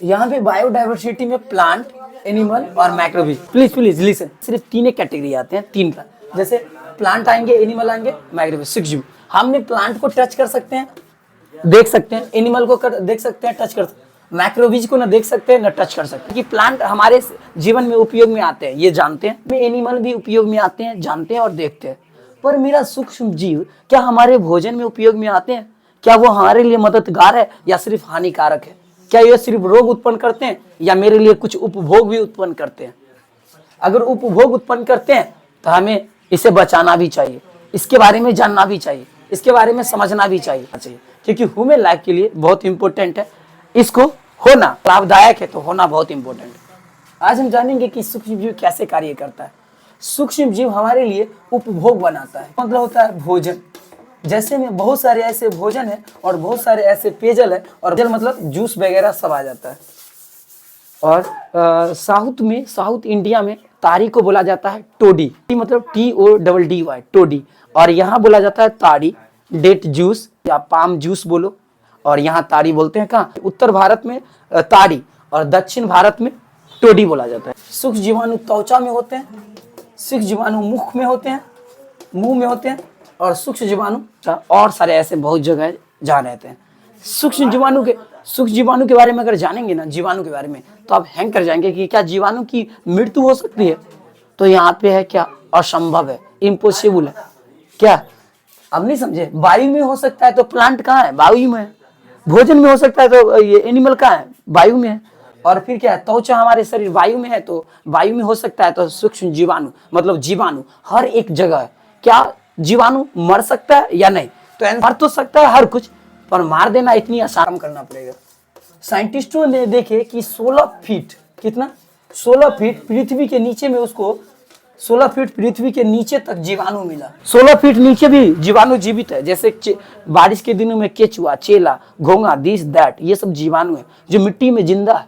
यहाँ पे बायोडाइवर्सिटी में प्लांट, एनिमल और माइक्रोबीज। प्लीज प्लीज लिसन, सिर्फ तीन कैटेगरी आते हैं, तीन का। जैसे प्लांट आएंगे, एनिमल आएंगे, माइक्रोबीज, सूक्ष्म। हमने प्लांट को टच कर सकते हैं, देख सकते हैं, एनिमल को देख सकते हैं, टच कर सकते हैं, माइक्रोबीज को ना देख सकते हैं ना टच कर सकते हैं। कि प्लांट हमारे जीवन में उपयोग में आते हैं, ये जानते हैं। एनिमल भी उपयोग में आते हैं, जानते हैं और देखते हैं। पर मेरा सूक्ष्म जीव क्या हमारे भोजन में उपयोग में आते हैं? क्या वो हमारे लिए मददगार है या सिर्फ हानिकारक है? क्या ये सिर्फ रोग उत्पन्न करते हैं या मेरे लिए कुछ उपभोग भी उत्पन्न करते हैं? अगर उपभोग उत्पन्न करते हैं तो हमें इसे बचाना भी चाहिए, इसके बारे में जानना भी चाहिए, इसके बारे में समझना भी चाहिए, क्योंकि ह्यूमन लाइफ के लिए बहुत इंपॉर्टेंट है। इसको होना लाभदायक है तो होना बहुत इंपॉर्टेंट है। आज हम जानेंगे कि सूक्ष्म जीव कैसे कार्य करता है। सूक्ष्म जीव हमारे लिए उपभोग बनाता है, मतलब होता है भोजन। जैसे में बहुत सारे ऐसे भोजन है और बहुत सारे ऐसे पेयजल है, और जल मतलब जूस वगैरह सब आ जाता है। और साउथ इंडिया में ताड़ी को बोला जाता है टोडी, मतलब TODDY, टोडी। और यहाँ बोला जाता है ताड़ी, डेट जूस या पाम जूस बोलो। और यहाँ ताड़ी बोलते हैं कहाँ? उत्तर भारत में ताड़ी और दक्षिण भारत में टोडी बोला जाता है। सूक्ष्म जीवाणु त्वचा में होते हैं, सूक्ष्म जीवाणु मुख में होते हैं, मुंह में होते हैं, और सूक्ष्म जीवाणु और सारे ऐसे बहुत जगह जहाँ रहते हैं। सूक्ष्म जीवाणु के बारे में अगर जानेंगे ना, जीवाणु के बारे में, तो आप हैंग कर जाएंगे कि क्या जीवाणु की मृत्यु हो सकती है? तो यहाँ पे है क्या? असंभव है, इम्पॉसिबल है। क्या अब नहीं समझे? वायु में हो सकता है तो प्लांट कहाँ है? वायु में है। भोजन में हो सकता है तो ये एनिमल कहाँ है? वायु में है। और फिर क्या है? त्वचा हमारे शरीर वायु में है, तो वायु में हो सकता है तो सूक्ष्म जीवाणु मतलब जीवाणु हर एक जगह है। क्या जीवाणु मर सकता है या नहीं? तो मर तो सकता है हर कुछ, पर मार देना इतनी आसान करना पड़ेगा। साइंटिस्टों ने देखे कि 16 फीट, कितना? 16 फीट पृथ्वी के नीचे में, उसको 16 फीट पृथ्वी के नीचे तक जीवाणु मिला। 16 फीट नीचे भी जीवाणु जीवित है। जैसे बारिश के दिनों में केचुआ, चेला, घोंगा, दिस दैट, ये सब जीवाणु है जो मिट्टी में जिंदा है,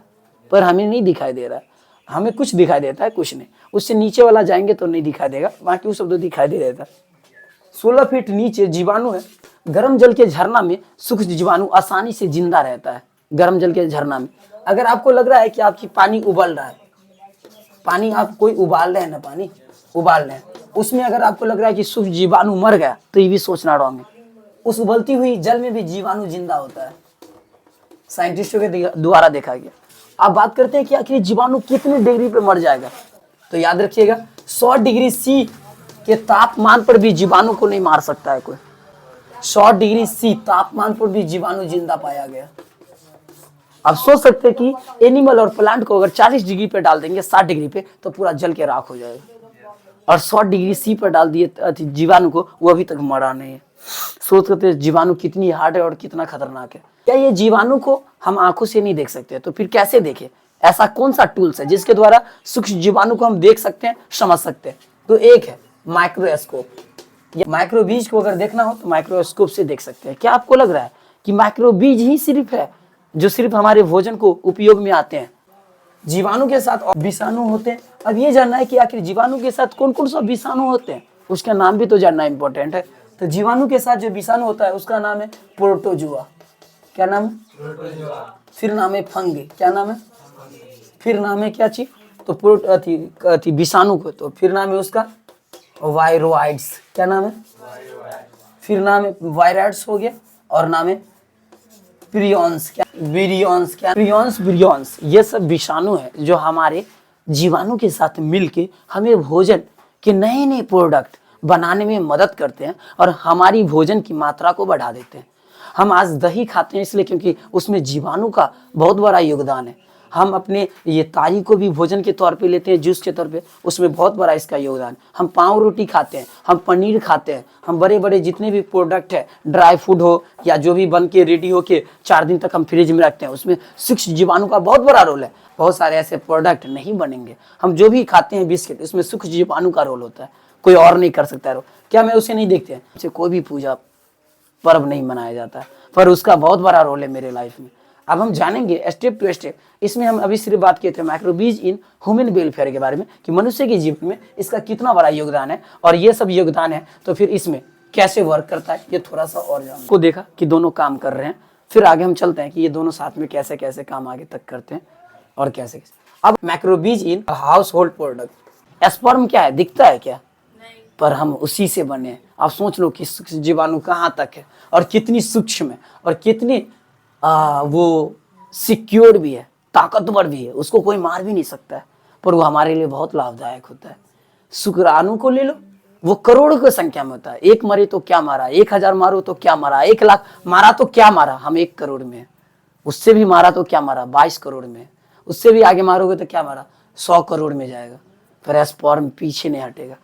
पर हमें नहीं दिखाई दे रहा है। हमें कुछ दिखाई देता है, कुछ नहीं। उससे नीचे वाला जाएंगे तो नहीं दिखाई देगा, बाकी वो सब तो दिखाई दे देता है। 16 फीट नीचे जीवाणु है। गर्म जल के झरना में सूक्ष्म जीवाणु आसानी से जिंदा रहता है। गर्म जल के झरना में अगर आपको लग रहा है कि आपकी पानी उबल रहा है, पानी आप कोई उबाल रहे हैं ना, पानी उबाल रहे हैं, उसमें अगर आपको लग रहा है कि सूक्ष्म जीवाणु मर गया, तो ये भी सोचना रॉन्ग है। उस उबलती हुई जल में भी जीवाणु जिंदा होता है, साइंटिस्टों के द्वारा देखा गया। आप बात करते हैं कि आखिर जीवाणु कितने डिग्री पे मर जाएगा, तो याद रखिएगा 100 डिग्री C के तापमान पर भी जीवाणु को नहीं मार सकता है कोई। 100 डिग्री C तापमान पर भी जीवाणु जिंदा पाया गया। अब सोच सकते हैं कि एनिमल और प्लांट को अगर 40 डिग्री पे डाल देंगे, 60 डिग्री पे, तो पूरा जल के राख हो जाएगा। और 100 डिग्री C पर डाल दिए जीवाणु को, वो अभी तक मरा नहीं है। सोच सकते हैं जीवाणु कितनी हार्ड है और कितना खतरनाक है। क्या ये जीवाणु को हम आंखों से नहीं देख सकते? तो फिर कैसे देखें? ऐसा कौन सा टूल्स है जिसके द्वारा सूक्ष्म जीवाणु को हम देख सकते हैं, समझ सकते हैं? तो एक है माइक्रोस्कोप। या माइक्रोबीज को अगर देखना हो तो माइक्रोस्कोप से देख सकते हैं। क्या आपको लग रहा है कि माइक्रोबीज ही सिर्फ है जो सिर्फ हमारे भोजन को उपयोग में आते हैं? जीवाणु के साथ और विषाणु होते हैं। अब ये जानना है कि आखिर जीवाणु के साथ कौन कौन सा विषाणु होते हैं, उसका नाम भी तो जानना इंपॉर्टेंट है। तो जीवाणु के साथ जो विषाणु होता है उसका नाम है प्रोटोजुआ। क्या नाम है? फिर नाम है फंगी। क्या नाम है? फिर नाम है क्या चीज? तो विषाणु को, तो फिर नाम है उसका वायरोइड्स। क्या नाम है? फिर नाम है वायराइड्स हो गया, और नाम है प्रियॉन्स। क्या? विरियॉन्स। क्या? विरियॉन्स। ये सब विषाणु है जो हमारे जीवाणु के साथ मिलके हमें भोजन के नए नए प्रोडक्ट बनाने में मदद करते हैं और हमारी भोजन की मात्रा को बढ़ा देते हैं। हम आज दही खाते हैं इसलिए क्योंकि उसमें जीवाणु का बहुत बड़ा योगदान है। हम अपने ये तारी को भी भोजन के तौर पे लेते हैं, जूस के तौर पे, उसमें बहुत बड़ा इसका योगदान। हम पाव रोटी खाते हैं, हम पनीर खाते हैं, हम बड़े बड़े जितने भी प्रोडक्ट है, ड्राई फूड हो या जो भी बन के रेडी हो के 4 दिन तक हम फ्रिज में रखते हैं, उसमें सूक्ष्म जीवाणु का बहुत बड़ा रोल है। बहुत सारे ऐसे प्रोडक्ट नहीं बनेंगे। हम जो भी खाते हैं बिस्किट, उसमें सूक्ष्म जीवाणु का रोल होता है, कोई और नहीं कर सकता है। क्या मैं उसे नहीं देखते हैं? उसे कोई भी पूजा पर्व नहीं मनाया जाता है, पर उसका बहुत बड़ा रोल है मेरे लाइफ में। अब हम जानेंगे स्टेप टू स्टेप। इसमें हम अभी सिर्फ बात किए थे माइक्रोबीज इन ह्यूमन वेलफेयर के बारे में, कि मनुष्य के जीवन में इसका कितना बड़ा योगदान है, और ये सब योगदान है तो फिर इसमें कैसे वर्क करता है, ये थोड़ा सा और जान को देखा कि दोनों काम कर रहे हैं। फिर आगे हम चलते हैं कि ये दोनों साथ में कैसे कैसे काम आगे तक करते हैं और कैसे कैसे। अब microbes in household product, sperm क्या है, दिखता है क्या? पर हम उसी से बने हैं। आप सोच लो कि जीवाणु कहाँ तक है और कितनी सूक्ष्म है और कितनी वो सिक्योर भी है, ताकतवर भी है, उसको कोई मार भी नहीं सकता है, पर वो हमारे लिए बहुत लाभदायक होता है। शुक्राणु को ले लो, वो करोड़ों की संख्या में होता है। एक मरे तो क्या मारा, 1000 मारो तो क्या मारा, 1,00,000 मारा तो क्या मारा, हम 1 करोड़ में, उससे भी मारा तो क्या मारा, 22 करोड़ में, उससे भी आगे मारोगे तो क्या मारा, 100 करोड़ में जाएगा। फिर स्पर्म पीछे नहीं हटेगा।